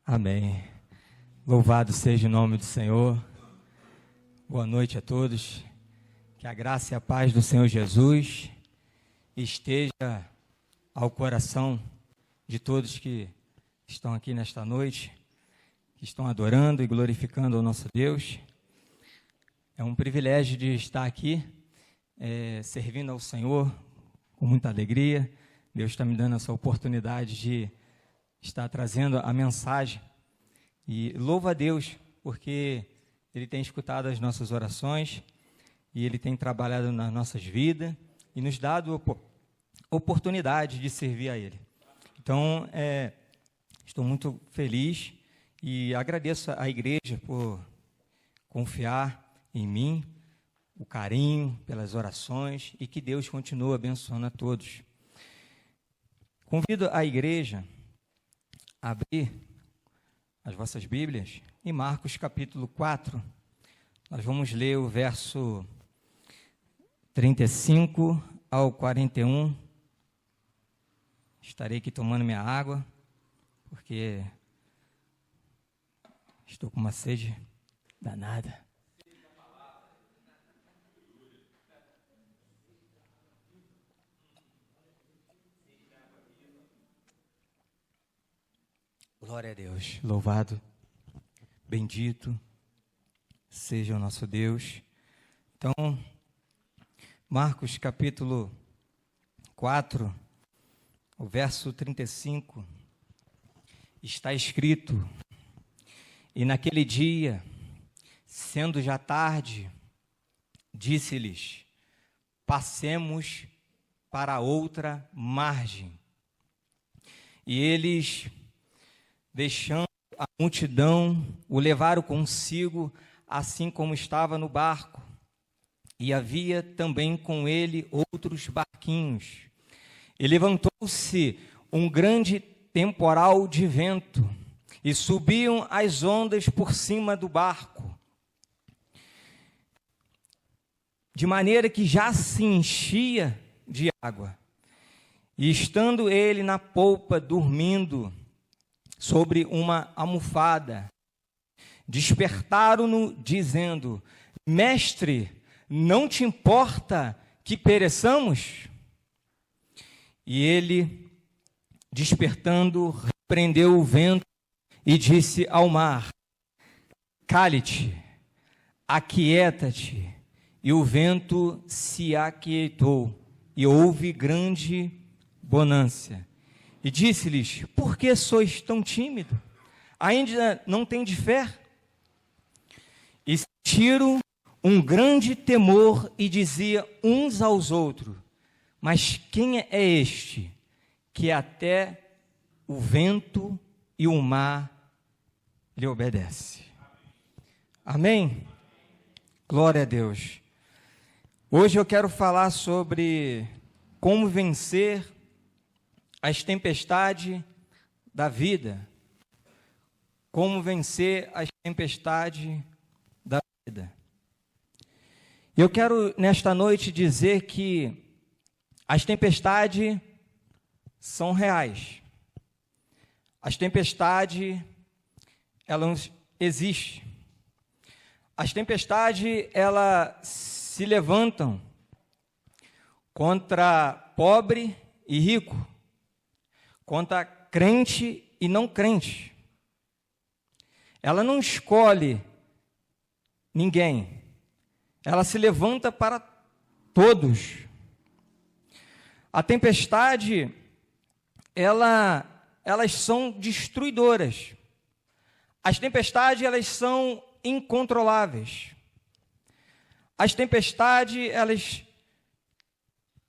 Amém. Louvado seja o nome do Senhor. Boa noite a todos. Que a graça e a paz do Senhor Jesus esteja ao coração de todos que estão aqui nesta noite, que estão adorando e glorificando ao nosso Deus. É um privilégio de estar aqui, servindo ao Senhor com muita alegria. Deus está me dando essa oportunidade de estar trazendo a mensagem. E louvo a Deus, porque Ele tem escutado as nossas orações e Ele tem trabalhado nas nossas vidas e nos dado oportunidade de servir a Ele. Então, estou muito feliz e agradeço à igreja por confiar em mim, o carinho pelas orações e que Deus continue abençoando a todos. Convido a igreja a abrir as vossas Bíblias em Marcos capítulo 4. Nós vamos ler o verso 35 ao 41. Estarei aqui tomando minha água, porque estou com uma sede danada. Glória a Deus, louvado, bendito seja o nosso Deus. Então, Marcos capítulo 4, o verso 35, está escrito: E naquele dia, sendo já tarde, disse-lhes: Passemos para outra margem. E eles, deixando a multidão, o levaram consigo, assim como estava no barco. E havia também com ele outros barquinhos. E levantou-se um grande temporal de vento, e subiam as ondas por cima do barco, de maneira que já se enchia de água. E estando ele na polpa, dormindo sobre uma almofada, despertaram-no, dizendo: Mestre, não te importa que pereçamos? E ele, despertando, repreendeu o vento e disse ao mar: Cale-te, aquieta-te. E o vento se aquietou, e houve grande bonança. E disse-lhes: Por que sois tão tímidos? Ainda não tendes fé? E sentiram um grande temor e diziam uns aos outros: Mas quem é este que até o vento e o mar lhe obedece? Amém? Glória a Deus. Hoje eu quero falar sobre como vencer as tempestades da vida. Como vencer as tempestades da vida. Eu quero, nesta noite, dizer que as tempestades são reais. As tempestades, elas existem. As tempestades, elas se levantam contra pobre e rico, contra crente e não crente. Ela não escolhe ninguém. Ela se levanta para todos. A tempestade, elas são destruidoras. As tempestades, elas são incontroláveis. As tempestades, elas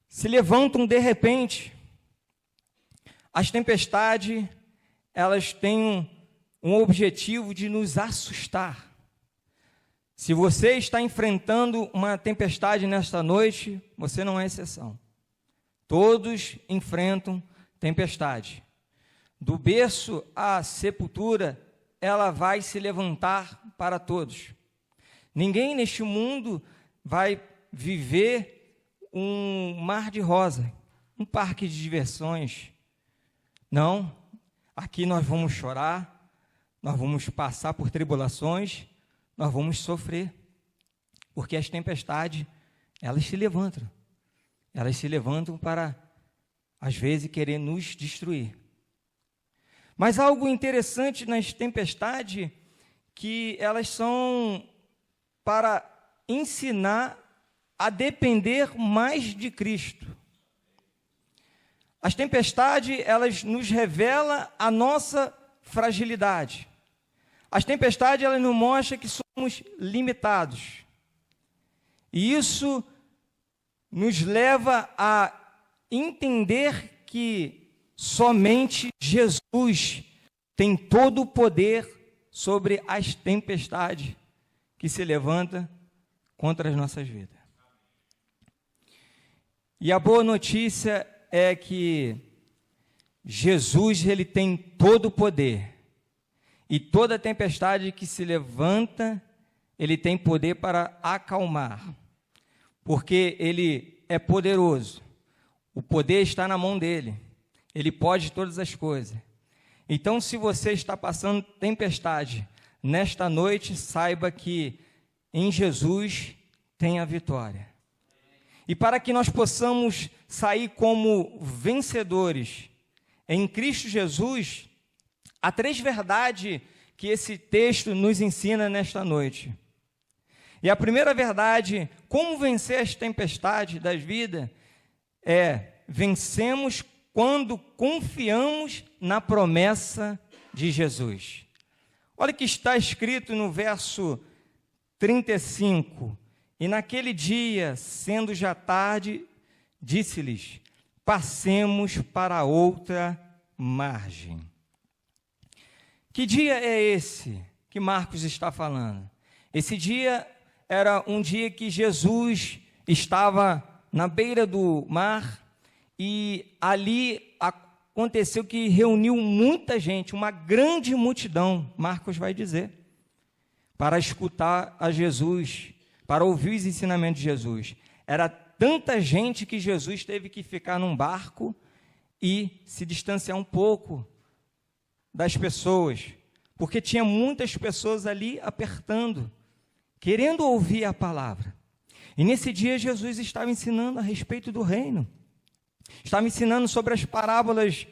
se levantam de repente. As tempestades, elas têm um objetivo de nos assustar. Se você está enfrentando uma tempestade nesta noite, você não é exceção. Todos enfrentam tempestade. Do berço à sepultura, ela vai se levantar para todos. Ninguém neste mundo vai viver um mar de rosa, um parque de diversões. Não, aqui nós vamos chorar, nós vamos passar por tribulações, nós vamos sofrer, porque as tempestades, elas se levantam para, às vezes, querer nos destruir. Mas algo interessante nas tempestades, que elas são para ensinar a depender mais de Cristo. As tempestades, elas nos revelam a nossa fragilidade. As tempestades, elas nos mostram que somos limitados. E isso nos leva a entender que somente Jesus tem todo o poder sobre as tempestades que se levantam contra as nossas vidas. E a boa notícia é que Jesus, ele tem todo o poder. E toda tempestade que se levanta, ele tem poder para acalmar. Porque ele é poderoso. O poder está na mão dele. Ele pode todas as coisas. Então, se você está passando tempestade, nesta noite, saiba que em Jesus tem a vitória. E para que nós possamos sair como vencedores em Cristo Jesus, há 3 verdades que esse texto nos ensina nesta noite. E a primeira verdade, como vencer as tempestades das vidas, é: vencemos quando confiamos na promessa de Jesus. Olha o que está escrito no verso 35. E naquele dia, sendo já tarde, disse-lhes: passemos para outra margem. Que dia é esse que Marcos está falando? Esse dia era um dia que Jesus estava na beira do mar e ali aconteceu que reuniu muita gente, uma grande multidão, Marcos vai dizer, para escutar a Jesus, para ouvir os ensinamentos de Jesus. Era tanta gente que Jesus teve que ficar num barco e se distanciar um pouco das pessoas, porque tinha muitas pessoas ali apertando, querendo ouvir a palavra. E nesse dia Jesus estava ensinando a respeito do reino, estava ensinando sobre as parábolas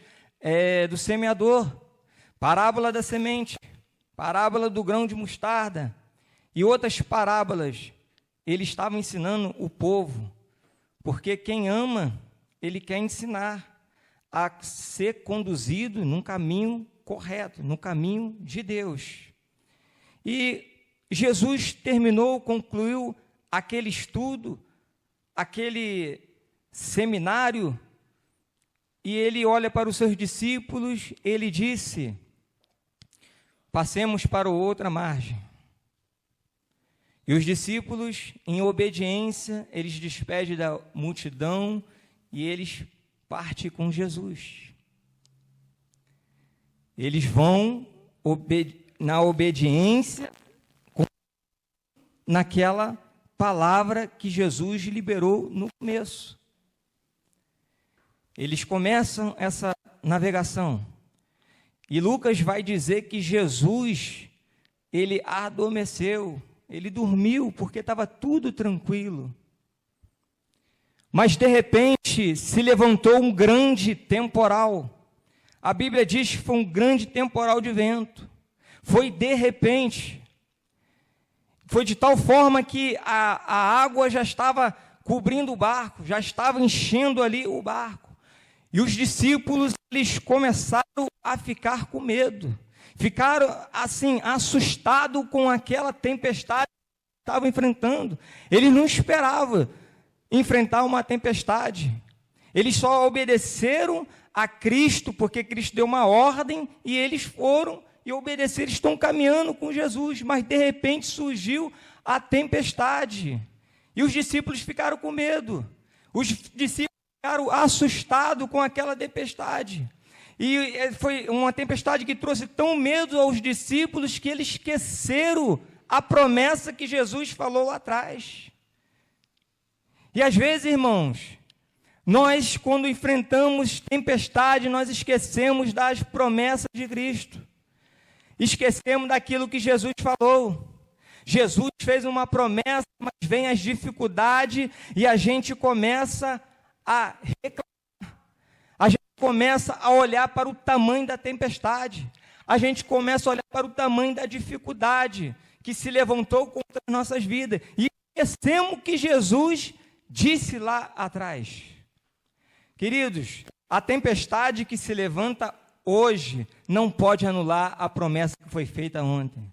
do semeador, parábola da semente, parábola do grão de mostarda e outras parábolas. Ele estava ensinando o povo, porque quem ama, ele quer ensinar a ser conduzido num caminho correto, no caminho de Deus. E Jesus concluiu aquele estudo, aquele seminário, e ele olha para os seus discípulos, ele disse: passemos para outra margem. E os discípulos, em obediência, eles despedem da multidão e eles partem com Jesus. Eles vão na obediência, naquela palavra que Jesus liberou no começo. Eles começam essa navegação. E Lucas vai dizer que Jesus, ele adormeceu, ele dormiu, porque estava tudo tranquilo. Mas, de repente, se levantou um grande temporal. A Bíblia diz que foi um grande temporal de vento. Foi de repente. Foi de tal forma que a água já estava cobrindo o barco, já estava enchendo ali o barco. E os discípulos, eles começaram a ficar com medo. Ficaram, assim, assustados com aquela tempestade que estavam enfrentando. Eles não esperavam enfrentar uma tempestade. Eles só obedeceram a Cristo, porque Cristo deu uma ordem, e eles foram e obedeceram, estão caminhando com Jesus, mas de repente surgiu a tempestade, e os discípulos ficaram com medo, os discípulos ficaram assustados com aquela tempestade, e foi uma tempestade que trouxe tão medo aos discípulos, que eles esqueceram a promessa que Jesus falou lá atrás. E às vezes, irmãos, nós, quando enfrentamos tempestade, nós esquecemos das promessas de Cristo. Esquecemos daquilo que Jesus falou. Jesus fez uma promessa, mas vem as dificuldades e a gente começa a reclamar. A gente começa a olhar para o tamanho da tempestade. A gente começa a olhar para o tamanho da dificuldade que se levantou contra as nossas vidas. E esquecemos que Jesus disse lá atrás. Queridos, a tempestade que se levanta hoje não pode anular a promessa que foi feita ontem.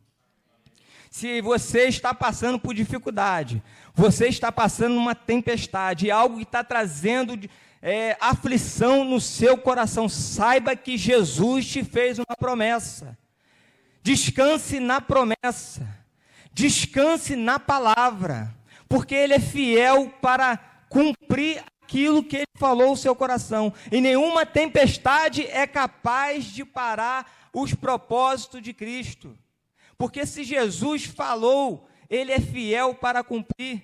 Se você está passando por dificuldade, você está passando uma tempestade, algo que está trazendo aflição no seu coração, saiba que Jesus te fez uma promessa. Descanse na promessa, descanse na palavra, porque Ele é fiel para cumprir aquilo que Ele falou ao seu coração. E nenhuma tempestade é capaz de parar os propósitos de Cristo. Porque se Jesus falou, Ele é fiel para cumprir.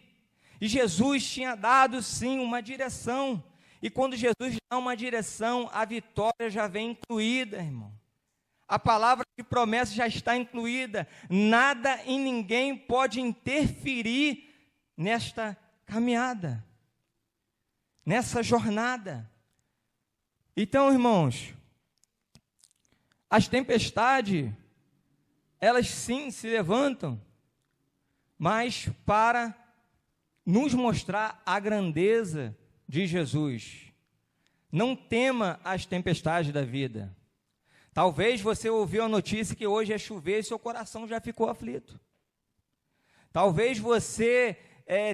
E Jesus tinha dado, sim, uma direção. E quando Jesus dá uma direção, a vitória já vem incluída, irmão. A palavra de promessa já está incluída. Nada e ninguém pode interferir nesta caminhada, nessa jornada. Então, irmãos, as tempestades, elas sim se levantam, mas para nos mostrar a grandeza de Jesus. Não tema as tempestades da vida. Talvez você ouviu a notícia que hoje é chover e seu coração já ficou aflito. Talvez você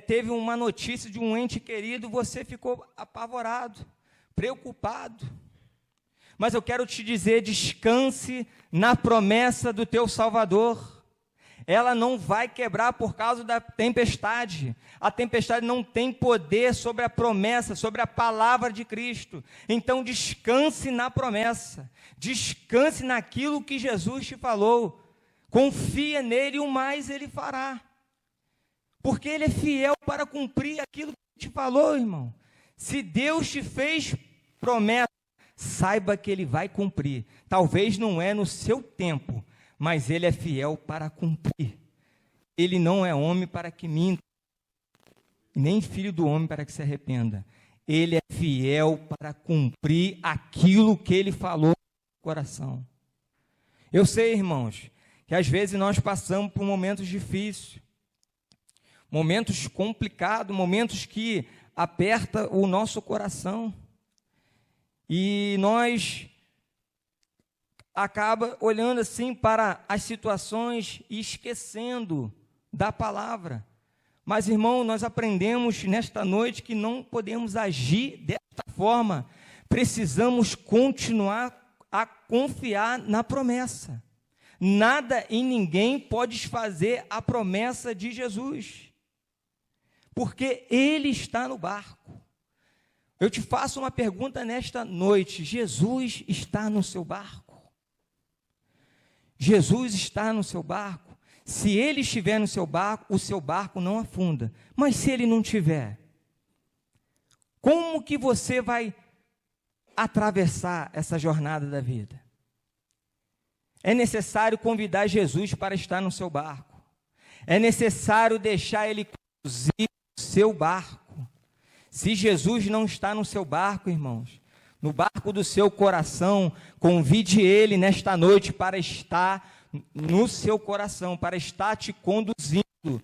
teve uma notícia de um ente querido, você ficou apavorado, preocupado. Mas eu quero te dizer, descanse na promessa do teu Salvador. Ela não vai quebrar por causa da tempestade. A tempestade não tem poder sobre a promessa, sobre a palavra de Cristo. Então descanse na promessa. Descanse naquilo que Jesus te falou. Confia nele e o mais ele fará. Porque ele é fiel para cumprir aquilo que te falou, irmão. Se Deus te fez promessa, saiba que ele vai cumprir. Talvez não é no seu tempo, mas ele é fiel para cumprir. Ele não é homem para que minta, nem filho do homem para que se arrependa. Ele é fiel para cumprir aquilo que ele falou no coração. Eu sei, irmãos, que às vezes nós passamos por momentos difíceis, momentos complicados, momentos que apertam o nosso coração. E nós acaba olhando assim para as situações e esquecendo da palavra. Mas, irmão, nós aprendemos nesta noite que não podemos agir desta forma. Precisamos continuar a confiar na promessa. Nada e ninguém pode desfazer a promessa de Jesus, porque Ele está no barco. Eu te faço uma pergunta nesta noite: Jesus está no seu barco? Jesus está no seu barco? Se Ele estiver no seu barco, o seu barco não afunda. Mas se Ele não estiver, como que você vai atravessar essa jornada da vida? É necessário convidar Jesus para estar no seu barco. É necessário deixar Ele conduzir o seu barco. Se Jesus não está no seu barco, irmãos, no barco do seu coração, convide Ele nesta noite para estar no seu coração, para estar te conduzindo,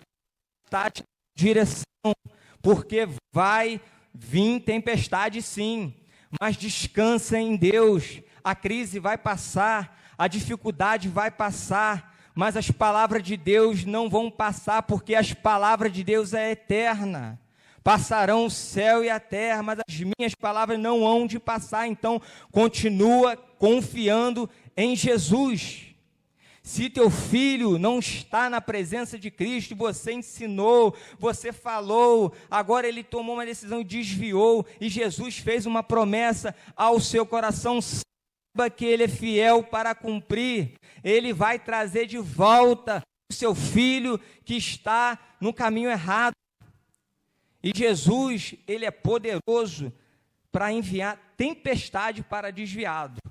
estar te dando direção, porque vai vir tempestade sim, mas descansa em Deus. A crise vai passar, a dificuldade vai passar, mas as palavras de Deus não vão passar, porque as palavras de Deus é eterna. Passarão o céu e a terra, mas as minhas palavras não hão de passar. Então, continua confiando em Jesus. Se teu filho não está na presença de Cristo, você ensinou, você falou, agora ele tomou uma decisão e desviou, e Jesus fez uma promessa ao seu coração, saiba que Ele é fiel para cumprir. Ele vai trazer de volta o seu filho que está no caminho errado. E Jesus, Ele é poderoso para enviar tempestade para desviado.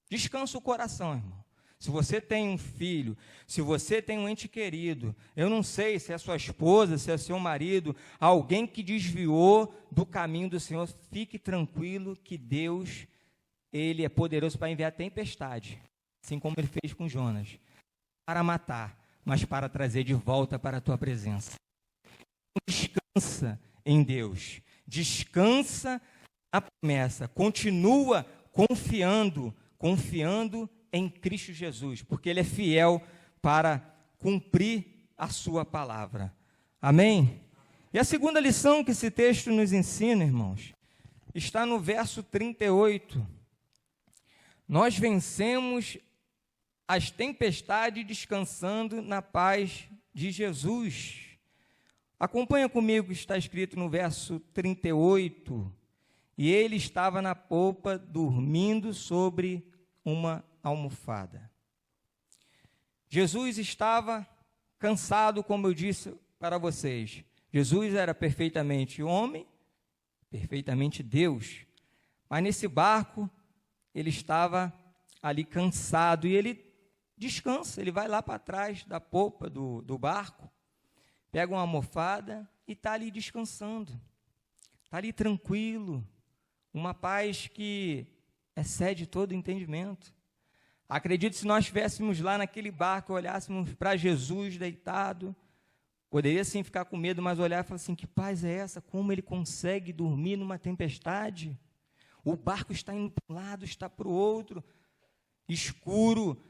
Descansa o coração, irmão. Se você tem um filho, se você tem um ente querido, eu não sei se é sua esposa, se é seu marido, alguém que desviou do caminho do Senhor, fique tranquilo que Deus, Ele é poderoso para enviar tempestade, assim como Ele fez com Jonas, para matar, mas para trazer de volta para a tua presença. Descansa em Deus, descansa na promessa, continua confiando em Cristo Jesus, porque Ele é fiel para cumprir a sua palavra. Amém? E a segunda lição que esse texto nos ensina, irmãos, está no verso 38. Nós vencemos as tempestades descansando na paz de Jesus. Acompanha comigo, está escrito no verso 38. E ele estava na polpa, dormindo sobre uma almofada. Jesus estava cansado, como eu disse para vocês. Jesus era perfeitamente homem, perfeitamente Deus. Mas nesse barco, ele estava ali cansado e ele descansa. Ele vai lá para trás da polpa do barco, pega uma almofada e está ali descansando. Está ali tranquilo, uma paz que excede todo entendimento. Acredito que se nós estivéssemos lá naquele barco, olhássemos para Jesus deitado, poderia sim ficar com medo, mas olhar e falar assim, que paz é essa? Como ele consegue dormir numa tempestade? O barco está indo para um lado, está para o outro, escuro.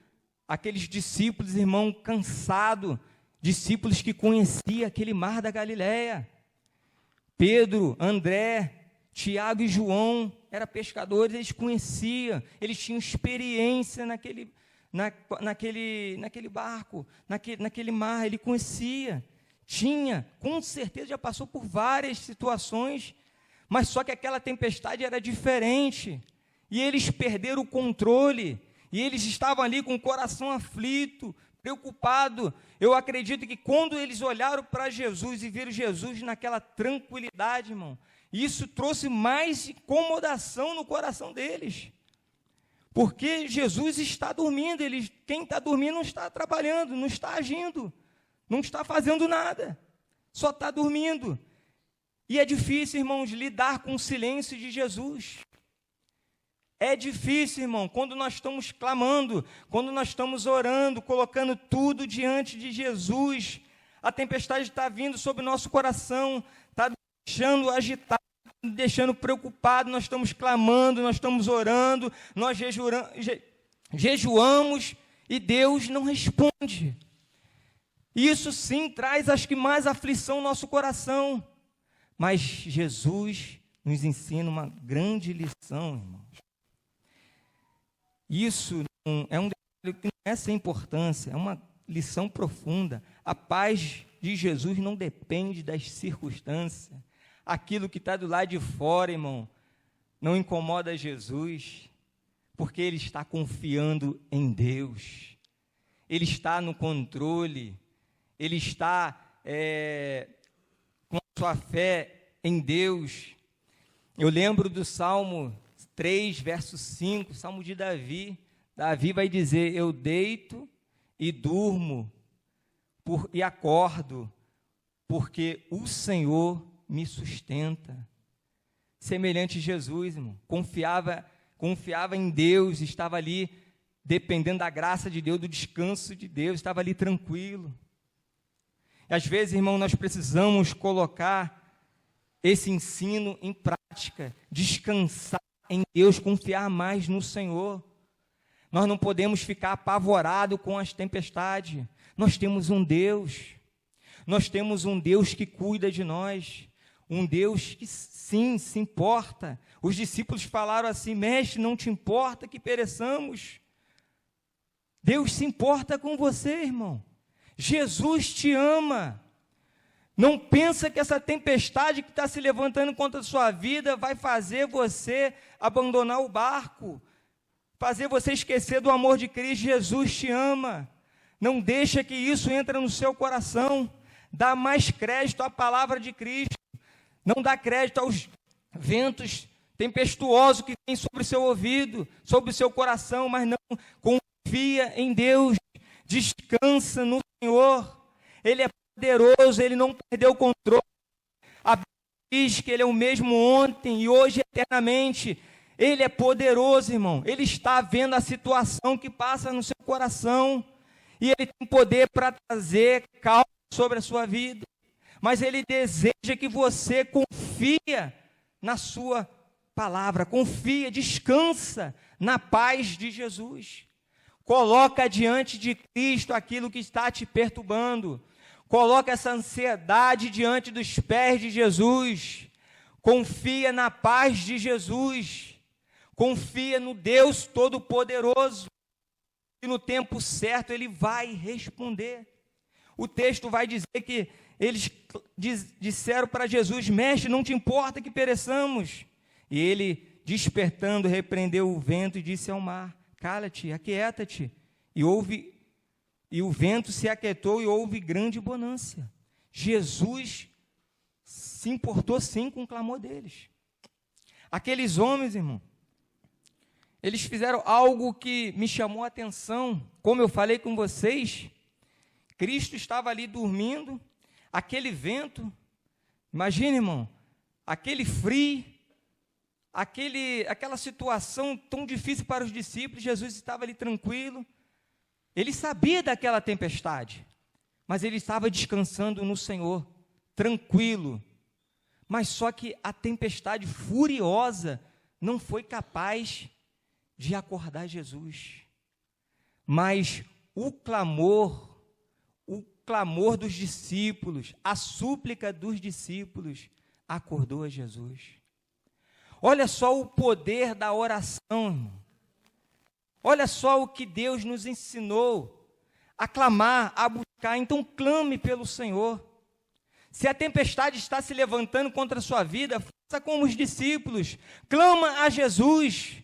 Aqueles discípulos, irmão, cansados, discípulos que conheciam aquele mar da Galileia. Pedro, André, Tiago e João eram pescadores, eles conheciam, eles tinham experiência naquele barco, naquele mar, ele conhecia, tinha, com certeza já passou por várias situações, mas só que aquela tempestade era diferente, e eles perderam o controle, e eles estavam ali com o coração aflito, preocupado. Eu acredito que quando eles olharam para Jesus e viram Jesus naquela tranquilidade, irmão, isso trouxe mais incomodação no coração deles, porque Jesus está dormindo, quem está dormindo não está trabalhando, não está agindo, não está fazendo nada, só está dormindo. E é difícil, irmãos, lidar com o silêncio de Jesus. É difícil, irmão, quando nós estamos clamando, quando nós estamos orando, colocando tudo diante de Jesus, a tempestade está vindo sobre o nosso coração, está deixando agitado, deixando preocupado, nós estamos clamando, nós estamos orando, nós jejuamos e Deus não responde. Isso sim traz, acho que, mais aflição no nosso coração, mas Jesus nos ensina uma grande lição, irmãos. Isso é um detalhe que não é sem importância, é uma lição profunda. A paz de Jesus não depende das circunstâncias. Aquilo que está do lado de fora, irmão, não incomoda Jesus, porque ele está confiando em Deus. Ele está no controle, ele está com a sua fé em Deus. Eu lembro do Salmo 3, verso 5, Salmo de Davi. Davi vai dizer, eu deito e durmo e acordo, porque o Senhor me sustenta. Semelhante a Jesus, irmão, confiava em Deus, estava ali dependendo da graça de Deus, do descanso de Deus, estava ali tranquilo. E às vezes, irmão, nós precisamos colocar esse ensino em prática, descansar em Deus, confiar mais no Senhor. Nós não podemos ficar apavorados com as tempestades. Nós temos um Deus que cuida de nós, um Deus que sim se importa. Os discípulos falaram assim, mestre, não te importa que pereçamos? Deus se importa com você, irmão. Jesus te ama. Não pensa que essa tempestade que está se levantando contra a sua vida vai fazer você abandonar o barco, fazer você esquecer do amor de Cristo. Jesus te ama. Não deixa que isso entre no seu coração. Dá mais crédito à palavra de Cristo. Não dá crédito aos ventos tempestuosos que vêm sobre o seu ouvido, sobre o seu coração, mas não confia confia em Deus, descansa no Senhor. Ele é poderoso, Ele não perdeu o controle. A Bíblia diz que Ele é o mesmo ontem e hoje eternamente. Ele é poderoso, irmão. Ele está vendo a situação que passa no seu coração e Ele tem poder para trazer calma sobre a sua vida. Mas Ele deseja que você confia na sua palavra, confia, descansa na paz de Jesus. Coloca diante de Cristo aquilo que está te perturbando. Coloca essa ansiedade diante dos pés de Jesus. Confia na paz de Jesus. Confia no Deus Todo-Poderoso. E no tempo certo Ele vai responder. O texto vai dizer que eles disseram para Jesus: Mestre, não te importa que pereçamos? E Ele, despertando, repreendeu o vento e disse ao mar: Cala-te, aquieta-te. E o vento se aquietou e houve grande bonança. Jesus se importou sim com o clamor deles. Aqueles homens, irmão, eles fizeram algo que me chamou a atenção. Como eu falei com vocês, Cristo estava ali dormindo, aquele vento, imagine, irmão, aquele frio, aquela situação tão difícil para os discípulos. Jesus estava ali tranquilo, ele sabia daquela tempestade, mas ele estava descansando no Senhor, tranquilo. Mas só que a tempestade furiosa não foi capaz de acordar Jesus. Mas o clamor dos discípulos, a súplica dos discípulos, acordou a Jesus. Olha só o poder da oração, irmão. Olha só o que Deus nos ensinou: a clamar, a buscar. Então clame pelo Senhor. Se a tempestade está se levantando contra a sua vida, faça como os discípulos, clama a Jesus,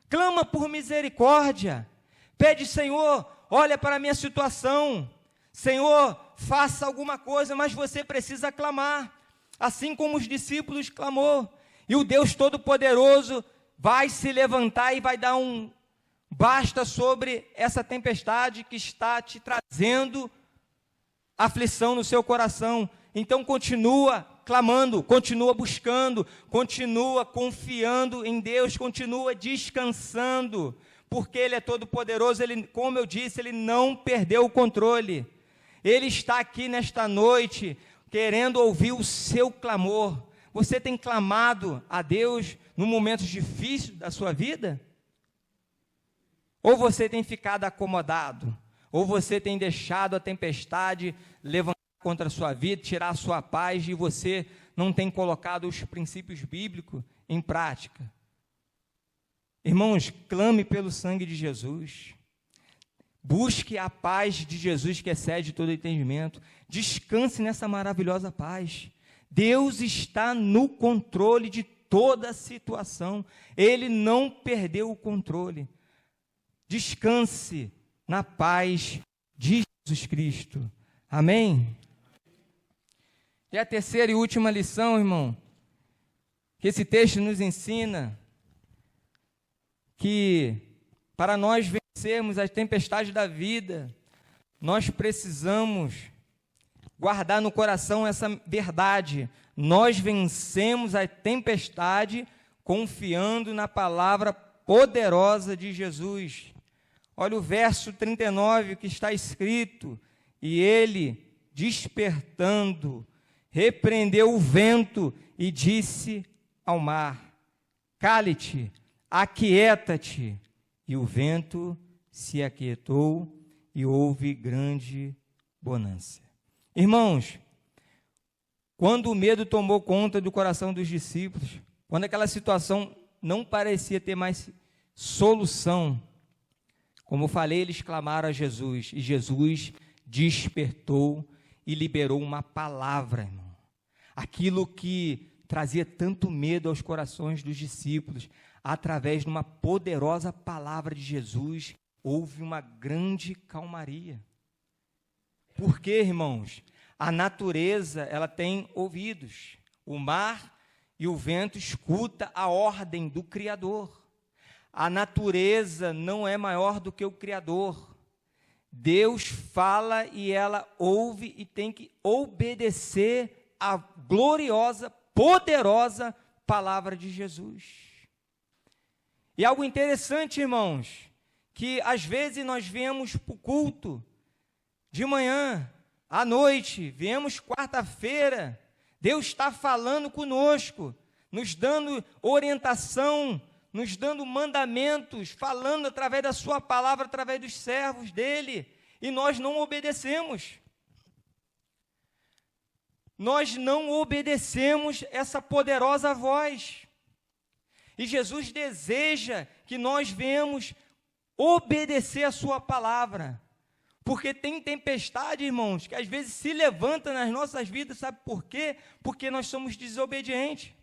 clama por misericórdia, pede: Senhor, olha para a minha situação, Senhor, faça alguma coisa. Mas você precisa clamar, assim como os discípulos clamou, e o Deus Todo-Poderoso vai se levantar e vai dar um basta sobre essa tempestade que está te trazendo aflição no seu coração. Então continua clamando, continua buscando, continua confiando em Deus, continua descansando, porque Ele é todo-poderoso. Ele, como eu disse, Ele não perdeu o controle. Ele está aqui nesta noite, querendo ouvir o seu clamor. Você tem clamado a Deus no momentos difíceis da sua vida? Ou você tem ficado acomodado? Ou você tem deixado a tempestade levantar contra a sua vida, tirar a sua paz, e você não tem colocado os princípios bíblicos em prática? Irmãos, clame pelo sangue de Jesus. Busque a paz de Jesus que excede todo entendimento. Descanse nessa maravilhosa paz. Deus está no controle de toda a situação. Ele não perdeu o controle. Descanse na paz de Jesus Cristo. Amém? E a terceira e última lição, irmão, que esse texto nos ensina, que para nós vencermos as tempestades da vida, nós precisamos guardar no coração essa verdade: nós vencemos a tempestade confiando na palavra poderosa de Jesus. Olha o verso 39 que está escrito: e ele, despertando, repreendeu o vento e disse ao mar: cale-te, aquieta-te. E o vento se aquietou e houve grande bonança. Irmãos, quando o medo tomou conta do coração dos discípulos, quando aquela situação não parecia ter mais solução, como eu falei, eles clamaram a Jesus, e Jesus despertou e liberou uma palavra, irmão. Aquilo que trazia tanto medo aos corações dos discípulos, através de uma poderosa palavra de Jesus, houve uma grande calmaria. Por quê, irmãos? A natureza, ela tem ouvidos. O mar e o vento escutam a ordem do Criador. A natureza não é maior do que o Criador. Deus fala e ela ouve e tem que obedecer à gloriosa, poderosa palavra de Jesus. E algo interessante, irmãos, que às vezes nós viemos para o culto de manhã, à noite, viemos quarta-feira, Deus está falando conosco, nos dando orientação, nos dando mandamentos, falando através da sua palavra, através dos servos dele, e nós não obedecemos. Nós não obedecemos essa poderosa voz. E Jesus deseja que nós venhamos obedecer a sua palavra. Porque tem tempestade, irmãos, que às vezes se levanta nas nossas vidas, sabe por quê? Porque nós somos desobedientes.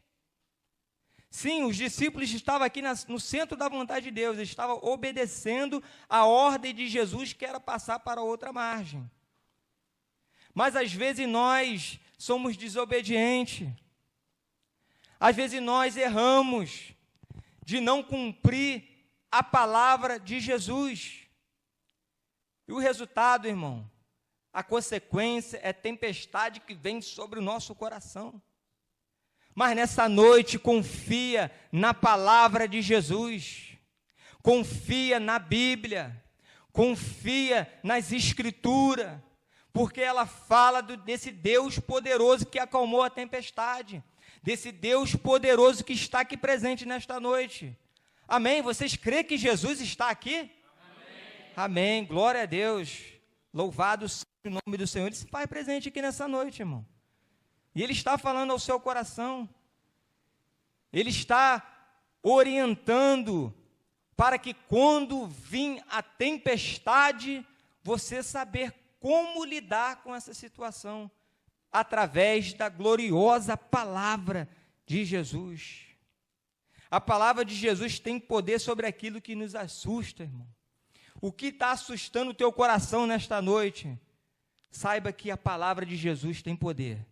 Sim, os discípulos estavam aqui no centro da vontade de Deus, eles estavam obedecendo a ordem de Jesus, que era passar para outra margem. Mas às vezes nós somos desobedientes, às vezes nós erramos de não cumprir a palavra de Jesus. E o resultado, irmão, a consequência é tempestade que vem sobre o nosso coração. Mas nessa noite confia na palavra de Jesus, confia na Bíblia, confia nas Escrituras, porque ela fala desse Deus poderoso que acalmou a tempestade, desse Deus poderoso que está aqui presente nesta noite. Amém? Vocês creem que Jesus está aqui? Amém. Amém. Glória a Deus. Louvado seja o nome do Senhor. Ele se faz presente aqui nessa noite, irmão. E Ele está falando ao seu coração, Ele está orientando para que quando vir a tempestade, você saber como lidar com essa situação, através da gloriosa palavra de Jesus. A palavra de Jesus tem poder sobre aquilo que nos assusta, irmão. O que está assustando o teu coração nesta noite? Saiba que a palavra de Jesus tem poder.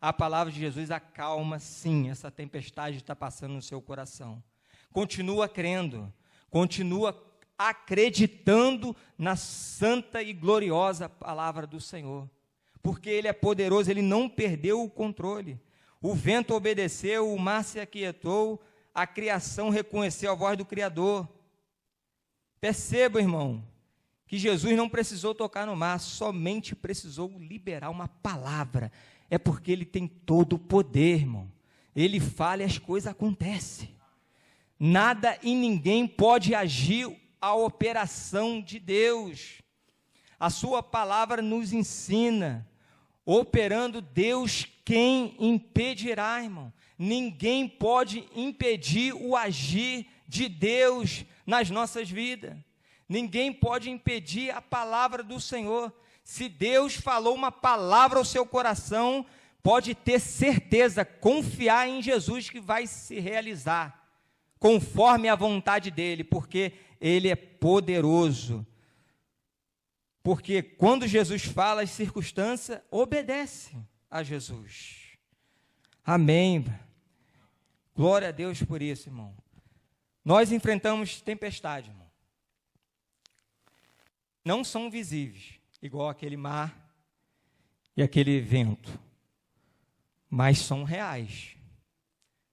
A palavra de Jesus acalma, sim, essa tempestade que está passando no seu coração. Continua crendo, continua acreditando na santa e gloriosa palavra do Senhor. Porque Ele é poderoso, Ele não perdeu o controle. O vento obedeceu, o mar se aquietou, a criação reconheceu a voz do Criador. Perceba, irmão, que Jesus não precisou tocar no mar, somente precisou liberar uma palavra. É porque Ele tem todo o poder, irmão. Ele fala e as coisas acontecem. Nada e ninguém pode agir a operação de Deus. A sua palavra nos ensina. Operando Deus, quem impedirá, irmão? Ninguém pode impedir o agir de Deus nas nossas vidas. Ninguém pode impedir a palavra do Senhor. Se Deus falou uma palavra ao seu coração, pode ter certeza, confiar em Jesus que vai se realizar, conforme a vontade dEle, porque Ele é poderoso. Porque quando Jesus fala, as circunstâncias obedecem a Jesus. Amém. Glória a Deus por isso, irmão. Nós enfrentamos tempestade, irmão. Não são visíveis, igual aquele mar e aquele vento, mas são reais.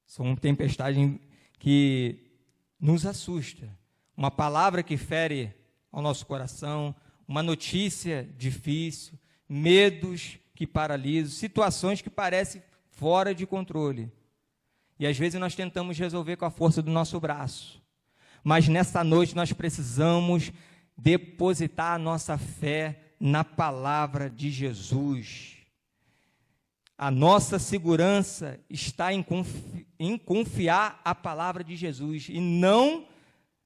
São tempestades que nos assusta. Uma palavra que fere ao nosso coração, uma notícia difícil, medos que paralisam, situações que parecem fora de controle. E às vezes nós tentamos resolver com a força do nosso braço. Mas nessa noite nós precisamos depositar a nossa fé na palavra de Jesus. A nossa segurança está em confiar a palavra de Jesus e não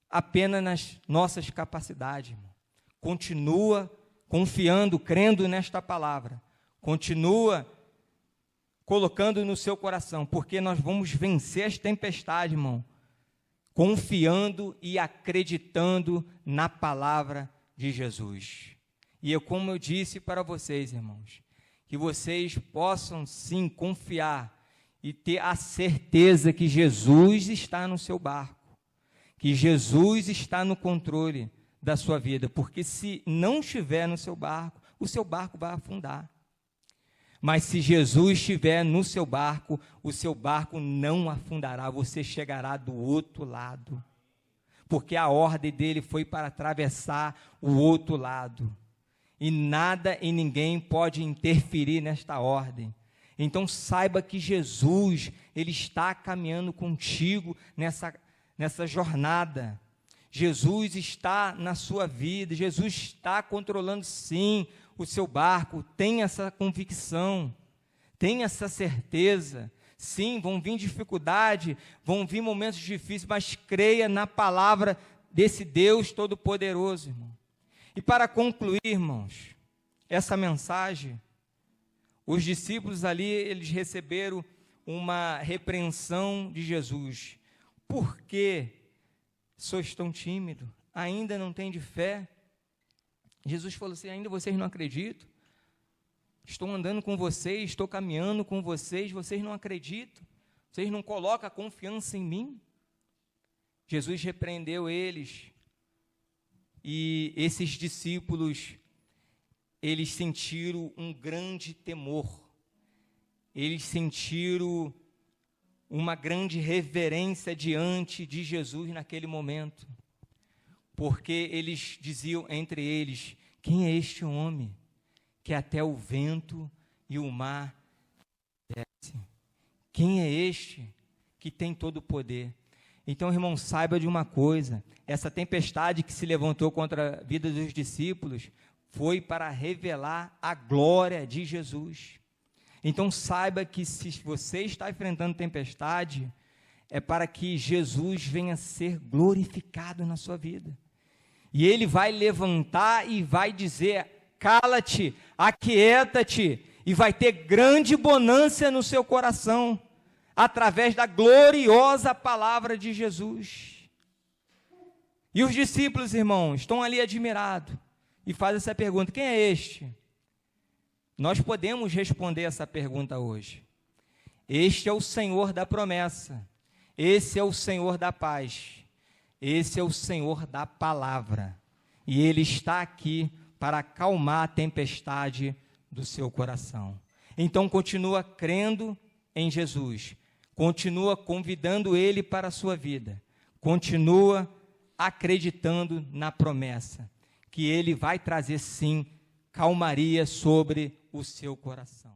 apenas nas nossas capacidades, irmão. Continua confiando, crendo nesta palavra. Continua colocando no seu coração, porque nós vamos vencer as tempestades, irmão, confiando e acreditando na palavra de Jesus. E como eu disse para vocês, irmãos, que vocês possam sim confiar e ter a certeza que Jesus está no seu barco, que Jesus está no controle da sua vida, porque se não estiver no seu barco, o seu barco vai afundar. Mas se Jesus estiver no seu barco, o seu barco não afundará, você chegará do outro lado. Porque a ordem dele foi para atravessar o outro lado. E nada e ninguém pode interferir nesta ordem. Então saiba que Jesus, ele está caminhando contigo nessa jornada. Jesus está na sua vida, Jesus está controlando sim o seu barco, tenha essa convicção, tenha essa certeza. Sim, vão vir dificuldade, vão vir momentos difíceis, mas creia na palavra desse Deus Todo-Poderoso, irmão. E para concluir, irmãos, essa mensagem, os discípulos ali, eles receberam uma repreensão de Jesus. Por que sois tão tímidos? Ainda não tem de fé? Jesus falou assim, ainda vocês não acreditam? Estou andando com vocês, estou caminhando com vocês, vocês não acreditam? Vocês não colocam a confiança em mim? Jesus repreendeu eles, e esses discípulos, eles sentiram um grande temor, eles sentiram uma grande reverência diante de Jesus naquele momento, porque eles diziam entre eles, quem é este homem que até o vento e o mar obedecem? Quem é este que tem todo o poder? Então, irmão, saiba de uma coisa, essa tempestade que se levantou contra a vida dos discípulos foi para revelar a glória de Jesus. Então, saiba que se você está enfrentando tempestade, é para que Jesus venha ser glorificado na sua vida. E ele vai levantar e vai dizer, cala-te, aquieta-te, e vai ter grande bonança no seu coração, através da gloriosa palavra de Jesus. E os discípulos, irmãos, estão ali admirados, e fazem essa pergunta, quem é este? Nós podemos responder essa pergunta hoje. Este é o Senhor da promessa, esse é o Senhor da paz, esse é o Senhor da palavra, e Ele está aqui para acalmar a tempestade do seu coração. Então continua crendo em Jesus, continua convidando Ele para a sua vida, continua acreditando na promessa, que Ele vai trazer sim calmaria sobre o seu coração.